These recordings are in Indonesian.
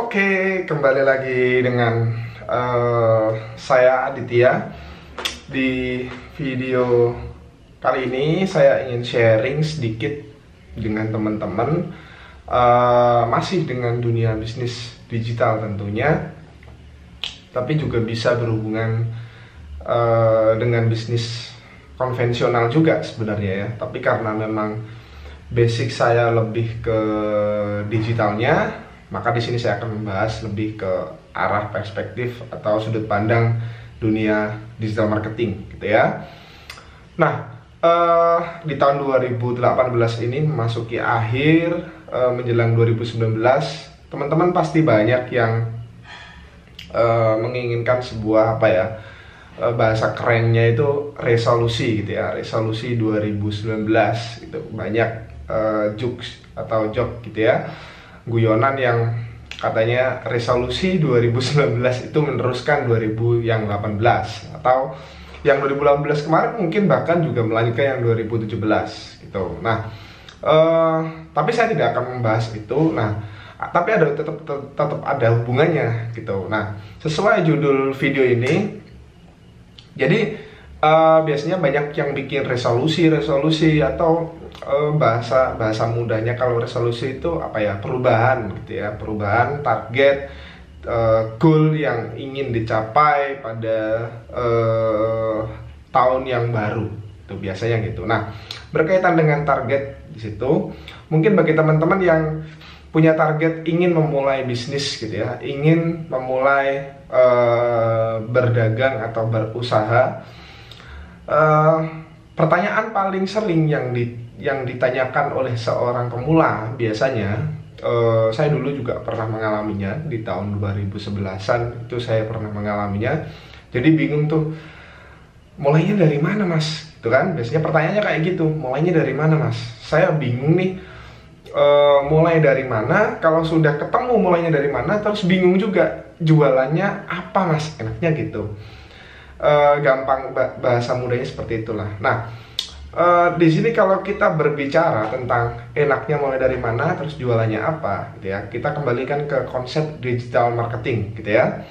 Oke, kembali lagi dengan saya Aditya. Di video kali ini saya ingin sharing sedikit dengan teman-teman, masih dengan dunia bisnis digital tentunya, tapi juga bisa berhubungan dengan bisnis konvensional juga sebenarnya ya. Tapi karena memang basic saya lebih ke digitalnya, maka di sini saya akan membahas lebih ke arah perspektif atau sudut pandang dunia digital marketing gitu ya. Nah, di tahun 2018 ini memasuki akhir, menjelang 2019, teman-teman pasti banyak yang menginginkan sebuah bahasa kerennya itu resolusi gitu ya, resolusi 2019 gitu. Banyak jokes atau joke gitu ya, guyonan yang katanya resolusi 2019 itu meneruskan 2018, atau yang 2018 kemarin mungkin bahkan juga melanjutkan yang 2017 gitu. Nah, tapi saya tidak akan membahas itu. Nah, tapi tetap ada hubungannya gitu. Nah, sesuai judul video ini, jadi biasanya banyak yang bikin resolusi atau bahasa mudahnya kalau resolusi itu perubahan gitu ya, perubahan target, goal yang ingin dicapai pada tahun yang baru itu biasanya gitu. Nah, berkaitan dengan target di situ, mungkin bagi teman-teman yang punya target ingin memulai bisnis gitu ya, ingin memulai berdagang atau berusaha, pertanyaan paling sering yang ditanyakan oleh seorang pemula biasanya, saya dulu juga pernah mengalaminya di tahun 2011-an, itu saya pernah mengalaminya. Jadi bingung tuh, mulainya dari mana mas? Itu kan biasanya pertanyaannya kayak gitu, mulainya dari mana mas? Saya bingung nih, mulai dari mana? Kalau sudah ketemu mulainya dari mana, terus bingung juga jualannya apa mas, enaknya gitu. Gampang, bahasa mudahnya seperti itulah. Nah, di sini kalau kita berbicara tentang enaknya mulai dari mana, terus jualannya apa gitu ya, kita kembalikan ke konsep digital marketing gitu ya.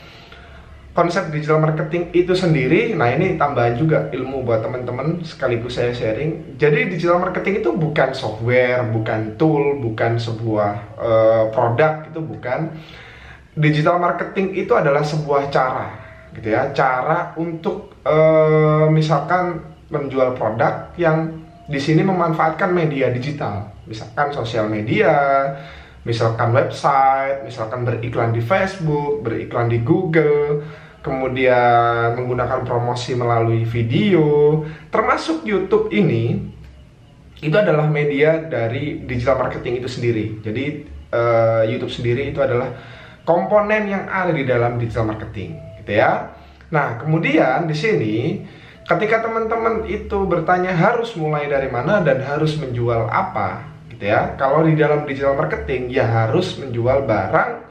Konsep digital marketing itu sendiri, nah ini tambahan juga ilmu buat teman-teman sekaligus saya sharing. Jadi digital marketing itu bukan software, bukan tool, bukan sebuah produk, itu bukan. Digital marketing itu adalah sebuah cara gitu ya, cara untuk misalkan menjual produk yang di sini memanfaatkan media digital, misalkan sosial media, misalkan website, misalkan beriklan di Facebook, beriklan di Google, kemudian menggunakan promosi melalui video, termasuk YouTube ini, itu adalah media dari digital marketing itu sendiri. Jadi YouTube sendiri itu adalah komponen yang ada di dalam digital marketing, gitu ya. Nah, kemudian di sini ketika teman-teman itu bertanya harus mulai dari mana dan harus menjual apa, gitu ya. Kalau di dalam digital marketing ya harus menjual barang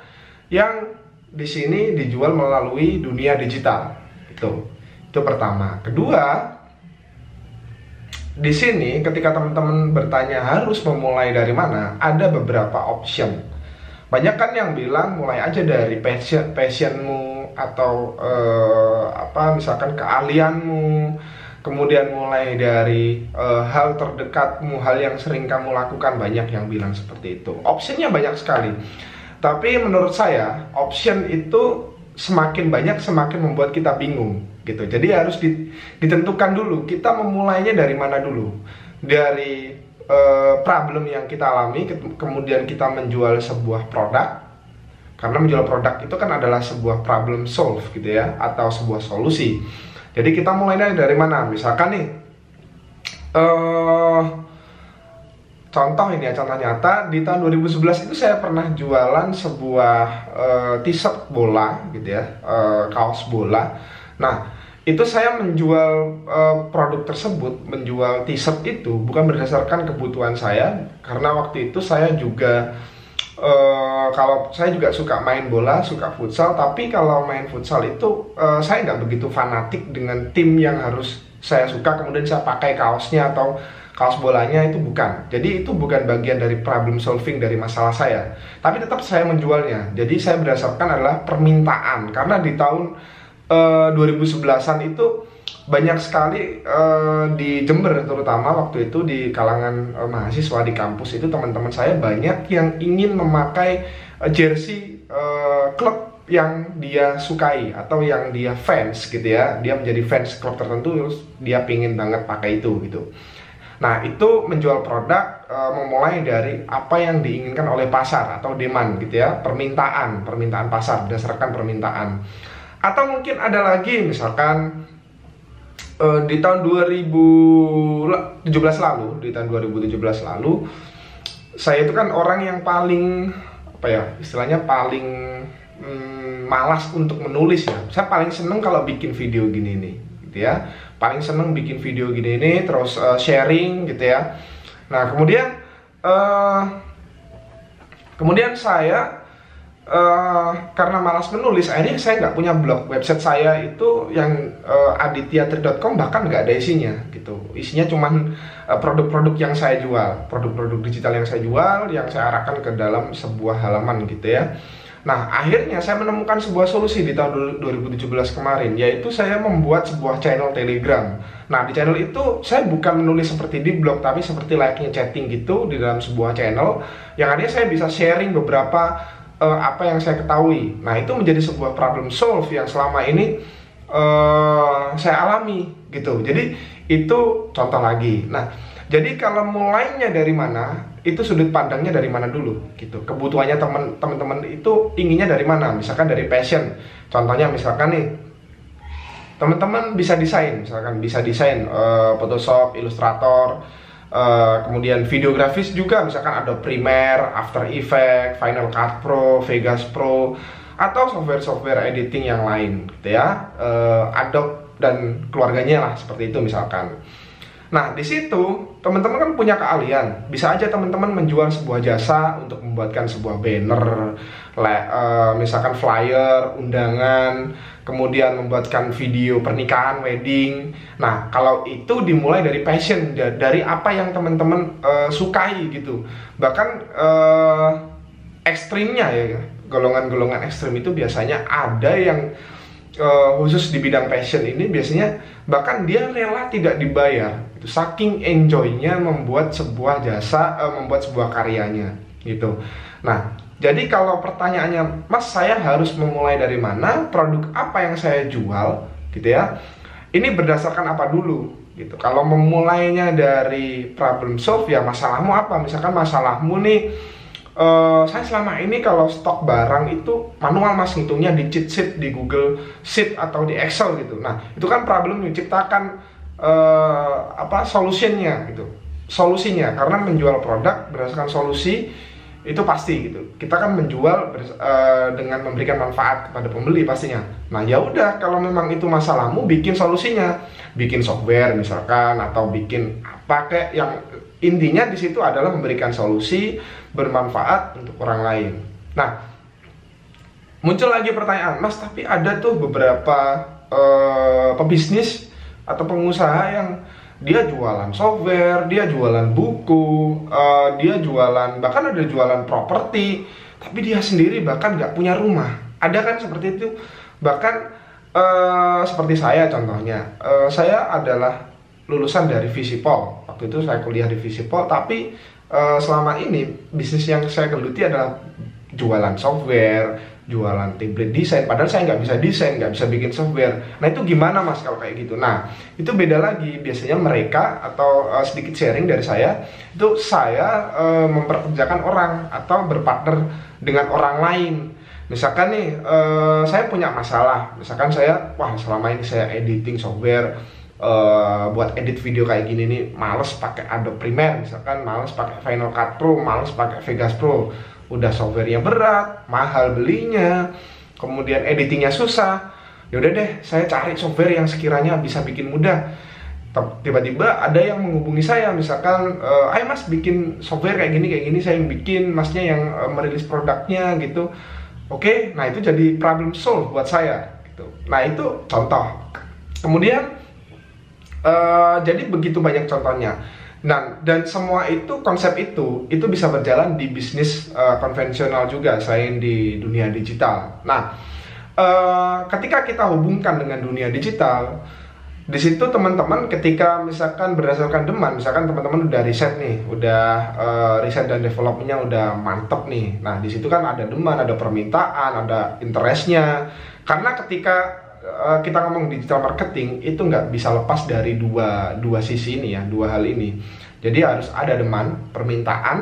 yang di sini dijual melalui dunia digital. Itu pertama. Kedua, di sini ketika teman-teman bertanya harus memulai dari mana, ada beberapa option. Banyak kan yang bilang mulai aja dari passionmu atau misalkan keahlianmu, kemudian mulai dari hal terdekatmu, hal yang sering kamu lakukan. Banyak yang bilang seperti itu. Optionnya banyak sekali, tapi menurut saya option itu semakin banyak semakin membuat kita bingung gitu. Jadi harus ditentukan dulu kita memulainya dari mana dulu. Dari problem yang kita alami, kemudian kita menjual sebuah produk. Karena menjual produk itu kan adalah sebuah problem solve gitu ya, atau sebuah solusi. Jadi kita mulainya dari mana? Misalkan nih, contoh ini ya, contoh nyata, di tahun 2011 itu saya pernah jualan sebuah t-shirt bola gitu ya, kaos bola. Nah, itu saya menjual produk tersebut, menjual t-shirt itu bukan berdasarkan kebutuhan saya, karena waktu itu saya juga kalau saya juga suka main bola, suka futsal, tapi kalau main futsal itu saya nggak begitu fanatik dengan tim yang harus saya suka, kemudian saya pakai kaosnya atau kaos bolanya itu bukan. Jadi itu bukan bagian dari problem solving dari masalah saya. Tapi tetap saya menjualnya. Jadi saya berdasarkan adalah permintaan. Karena di tahun 2011-an itu banyak sekali di Jember terutama waktu itu di kalangan mahasiswa di kampus itu teman-teman saya banyak yang ingin memakai jersey klub yang dia sukai atau yang dia fans gitu ya. Dia menjadi fans klub tertentu terus dia pingin banget pakai itu gitu. Nah, itu menjual produk memulai dari apa yang diinginkan oleh pasar atau demand gitu ya, permintaan pasar berdasarkan permintaan. Atau mungkin ada lagi misalkan di tahun 2017 lalu, saya itu kan orang yang paling apa ya, istilahnya paling malas untuk menulis ya. Saya paling seneng kalau bikin video gini nih gitu ya. Paling seneng bikin video gini nih, terus sharing gitu ya. Nah kemudian saya karena malas menulis, akhirnya saya nggak punya blog. Website saya itu yang adityatric.com bahkan nggak ada isinya gitu. Isinya cuman produk-produk yang saya jual, produk-produk digital yang saya jual, yang saya arahkan ke dalam sebuah halaman gitu ya. Nah, akhirnya saya menemukan sebuah solusi di tahun 2017 kemarin, yaitu saya membuat sebuah channel Telegram. Nah, di channel itu saya bukan menulis seperti di blog, tapi seperti layaknya chatting gitu di dalam sebuah channel, yang artinya saya bisa sharing beberapa apa yang saya ketahui. Nah, itu menjadi sebuah problem solve yang selama ini saya alami gitu. Jadi, itu contoh lagi. Nah, jadi kalau mulainya dari mana, itu sudut pandangnya dari mana dulu gitu. Kebutuhannya teman-teman itu inginnya dari mana? Misalkan dari passion. Contohnya misalkan nih, teman-teman bisa desain, misalkan bisa desain Photoshop, Illustrator, kemudian videografis juga, misalkan ada Premiere, After Effects, Final Cut Pro, Vegas Pro, atau software-software editing yang lain gitu ya, Adobe dan keluarganya lah seperti itu misalkan. Nah, di situ teman-teman kan punya keahlian. Bisa aja teman-teman menjual sebuah jasa untuk membuatkan sebuah banner, misalkan flyer, undangan, kemudian membuatkan video pernikahan, wedding. Nah, kalau itu dimulai dari passion, dari apa yang teman-teman sukai gitu. Bahkan ekstrimnya ya, golongan-golongan ekstrim itu biasanya ada yang khusus di bidang passion ini biasanya bahkan dia rela tidak dibayar. Itu saking enjoynya membuat sebuah jasa, membuat sebuah karyanya gitu. Nah, jadi kalau pertanyaannya, Mas, saya harus memulai dari mana? Produk apa yang saya jual gitu ya? Ini berdasarkan apa dulu gitu. Kalau memulainya dari problem solve, ya masalahmu apa? Misalkan masalahmu nih, saya selama ini kalau stok barang itu manual, Mas, ngitungnya di cheat sheet, di Google Sheet atau di Excel gitu. Nah, itu kan problem menciptakan solusinya gitu. Solusinya, karena menjual produk berdasarkan solusi itu pasti gitu. Kita kan menjual dengan memberikan manfaat kepada pembeli pastinya. Nah, ya udah, kalau memang itu masalahmu, bikin solusinya. Bikin software misalkan, atau bikin apa kayak yang intinya di situ adalah memberikan solusi bermanfaat untuk orang lain. Nah, muncul lagi pertanyaan, Mas, tapi ada tuh beberapa pebisnis atau pengusaha yang dia jualan software, dia jualan buku, dia jualan, bahkan ada jualan properti, tapi dia sendiri bahkan nggak punya rumah. Ada kan seperti itu. Bahkan seperti saya contohnya, saya adalah lulusan dari Visipol. Waktu itu saya kuliah di Visipol, tapi selama ini bisnis yang saya geluti adalah jualan software, jualan template desain, padahal saya nggak bisa desain, nggak bisa bikin software. Nah, itu gimana, Mas, kalau kayak gitu? Nah, itu beda lagi. Biasanya mereka, atau sedikit sharing dari saya, itu saya memperkerjakan orang atau berpartner dengan orang lain. Misalkan nih, saya punya masalah. Misalkan saya, wah, selama ini saya editing software, buat edit video kayak gini nih, males pakai Adobe Premiere, misalkan males pakai Final Cut Pro, males pakai Vegas Pro. Udah softwarenya berat, mahal belinya, kemudian editingnya susah. Yaudah deh, saya cari software yang sekiranya bisa bikin mudah. Tiba-tiba ada yang menghubungi saya, misalkan, ayo, Mas, bikin software kayak gini, saya yang bikin, Masnya yang merilis produknya gitu. Oke, nah itu jadi problem solve buat saya gitu. Nah, itu contoh. Kemudian jadi begitu banyak contohnya. Dan semua itu, konsep itu bisa berjalan di bisnis konvensional juga selain di dunia digital. Nah, ketika kita hubungkan dengan dunia digital, di situ teman-teman ketika misalkan berdasarkan demand, misalkan teman-teman udah riset nih, udah riset dan developmentnya udah mantep nih. Nah, di situ kan ada demand, ada permintaan, ada interestnya. Karena ketika kita ngomong digital marketing itu nggak bisa lepas dari dua sisi ini ya, dua hal ini. Jadi harus ada demand, permintaan,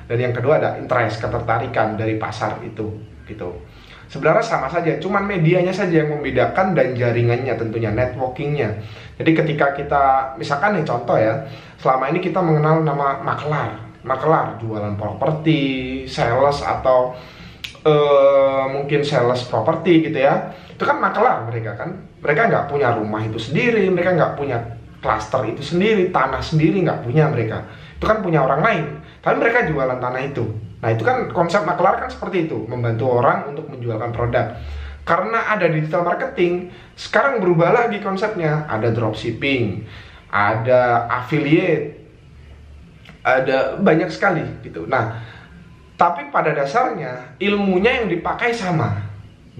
dan yang kedua ada interest, ketertarikan dari pasar itu, gitu. Sebenarnya sama saja, cuman medianya saja yang membedakan dan jaringannya tentunya, networkingnya. Jadi ketika kita, misalkan nih contoh ya, selama ini kita mengenal nama makelar jualan properti, sales atau mungkin sales properti gitu ya. Itu kan makelar mereka kan, mereka nggak punya rumah itu sendiri, mereka nggak punya klaster itu sendiri, tanah sendiri nggak punya mereka. Itu kan punya orang lain, tapi mereka jualan tanah itu. Nah, itu kan konsep makelar kan seperti itu, membantu orang untuk menjualkan produk. Karena ada digital marketing, sekarang berubah lagi konsepnya. Ada dropshipping, ada affiliate, ada banyak sekali gitu. Nah, tapi pada dasarnya ilmunya yang dipakai sama,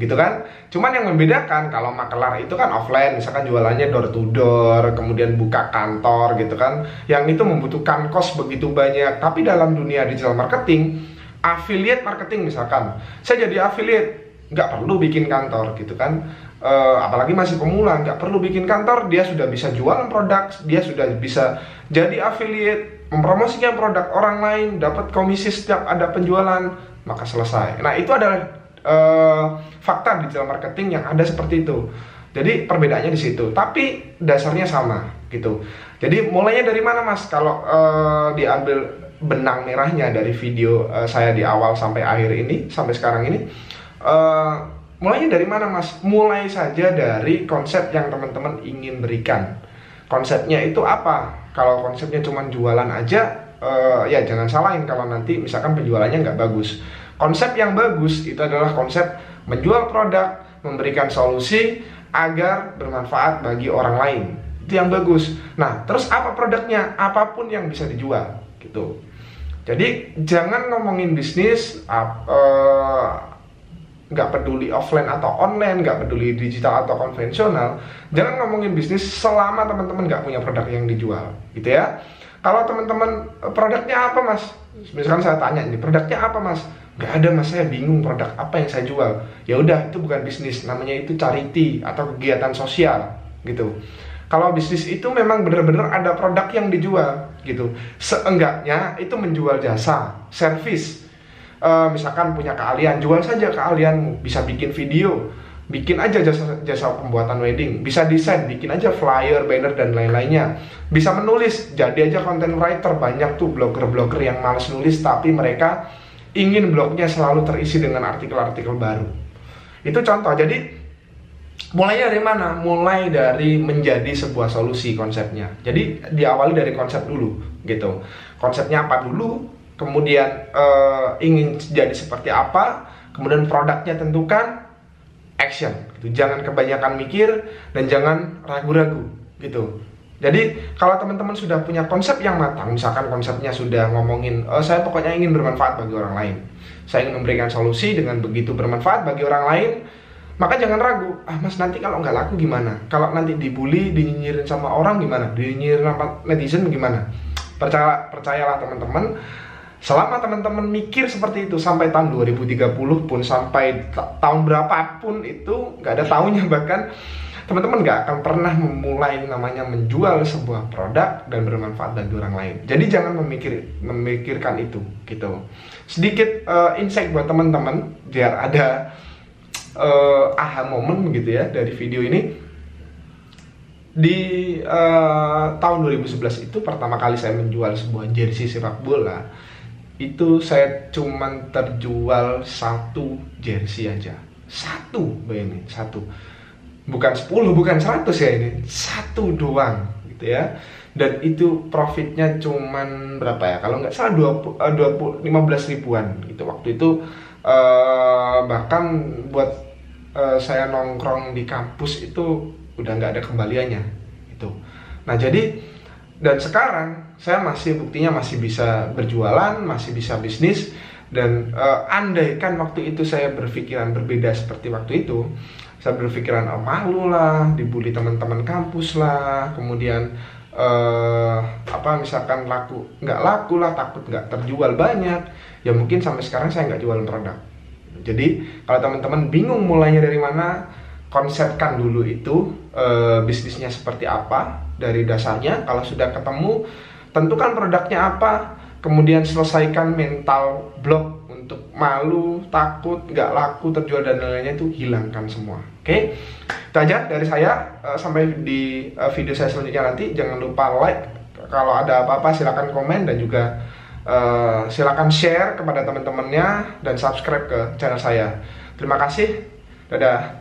gitu kan. Cuman yang membedakan kalau makelar itu kan offline, misalkan jualannya door to door, kemudian buka kantor gitu kan, yang itu membutuhkan cost begitu banyak. Tapi dalam dunia digital marketing, affiliate marketing misalkan, saya jadi affiliate, nggak perlu bikin kantor gitu kan. Apalagi masih pemula, nggak perlu bikin kantor, dia sudah bisa jualan produk, dia sudah bisa jadi affiliate, mempromosikan produk orang lain, dapat komisi setiap ada penjualan, maka selesai. Nah, itu adalah fakta digital marketing yang ada seperti itu. Jadi perbedaannya di situ, tapi dasarnya sama gitu. Jadi mulainya dari mana Mas? Kalau diambil benang merahnya dari video saya di awal sampai akhir ini, sampai sekarang ini, mulainya dari mana Mas? Mulai saja dari konsep yang teman-teman ingin berikan. Konsepnya itu apa? Kalau konsepnya cuma jualan aja, ya jangan salahin kalau nanti misalkan penjualannya nggak bagus. Konsep yang bagus itu adalah konsep menjual produk, memberikan solusi agar bermanfaat bagi orang lain. Itu yang bagus. Nah, terus apa produknya? Apapun yang bisa dijual, gitu. Jadi jangan ngomongin bisnis, nggak peduli offline atau online, nggak peduli digital atau konvensional. Jangan ngomongin bisnis selama teman-teman nggak punya produk yang dijual, gitu ya. Kalau teman-teman produknya apa Mas? Misalkan saya tanya ini, produknya apa Mas? Nggak ada Mas, saya bingung produk apa yang saya jual. Ya udah, itu bukan bisnis, namanya itu charity atau kegiatan sosial gitu. Kalau bisnis itu memang benar-benar ada produk yang dijual gitu. Seenggaknya itu menjual jasa, service. Misalkan punya keahlian, jual saja keahlianmu. Bisa bikin video, bikin aja jasa pembuatan wedding. Bisa desain, bikin aja flyer, banner dan lain-lainnya. Bisa menulis, jadi aja content writer. Banyak tuh blogger-blogger yang males nulis tapi mereka ingin blognya selalu terisi dengan artikel-artikel baru. Itu contoh. Jadi mulainya dari mana? Mulai dari menjadi sebuah solusi konsepnya. Jadi diawali dari konsep dulu gitu. Konsepnya apa dulu, kemudian ingin jadi seperti apa, kemudian produknya tentukan, action gitu. Jangan kebanyakan mikir dan jangan ragu-ragu gitu. Jadi kalau teman-teman sudah punya konsep yang matang, misalkan konsepnya sudah ngomongin saya pokoknya ingin bermanfaat bagi orang lain, saya ingin memberikan solusi dengan begitu bermanfaat bagi orang lain, maka jangan ragu. Mas, nanti kalau nggak laku gimana? Kalau nanti dibully, dinyinyirin sama orang gimana? Dinyinyirin sama netizen gimana? Percayalah teman-teman, selama teman-teman mikir seperti itu sampai tahun 2030 pun, sampai tahun berapapun itu, nggak ada tahunnya bahkan, teman-teman nggak akan pernah memulai namanya menjual sebuah produk dan bermanfaat bagi orang lain. Jadi jangan memikirkan itu gitu. Sedikit insight buat teman-teman biar ada aha moment gitu ya dari video ini. Di tahun 2011 itu pertama kali saya menjual sebuah jersey sepak bola. Itu saya cuman terjual 1 jersey aja. 1, bayangin, 1. Bukan 10, bukan 100 ya ini, 1 doang gitu ya. Dan itu profitnya cuman berapa ya? Kalau nggak salah 15 ribuan gitu. Waktu itu bahkan buat saya nongkrong di kampus itu udah nggak ada kembaliannya gitu. Nah, jadi Dan sekarang saya buktinya masih bisa berjualan, masih bisa bisnis. Dan andaikan waktu itu saya berpikiran berbeda seperti waktu itu, saya berpikiran malu lah, dibully teman-teman kampus lah, kemudian misalkan nggak laku lah, takut nggak terjual banyak, ya mungkin sampai sekarang saya nggak jualan produk. Jadi kalau teman-teman bingung mulainya dari mana, konsepkan dulu itu bisnisnya seperti apa dari dasarnya. Kalau sudah ketemu, tentukan produknya apa, kemudian selesaikan mental block untuk malu, takut, nggak laku, terjual dan lain-lainnya, itu hilangkan semua. Oke, itu aja dari saya. Sampai di video saya selanjutnya nanti. Jangan lupa like, kalau ada apa-apa silakan komen, dan juga silakan share kepada teman-temannya, dan subscribe ke channel saya. Terima kasih, dadah.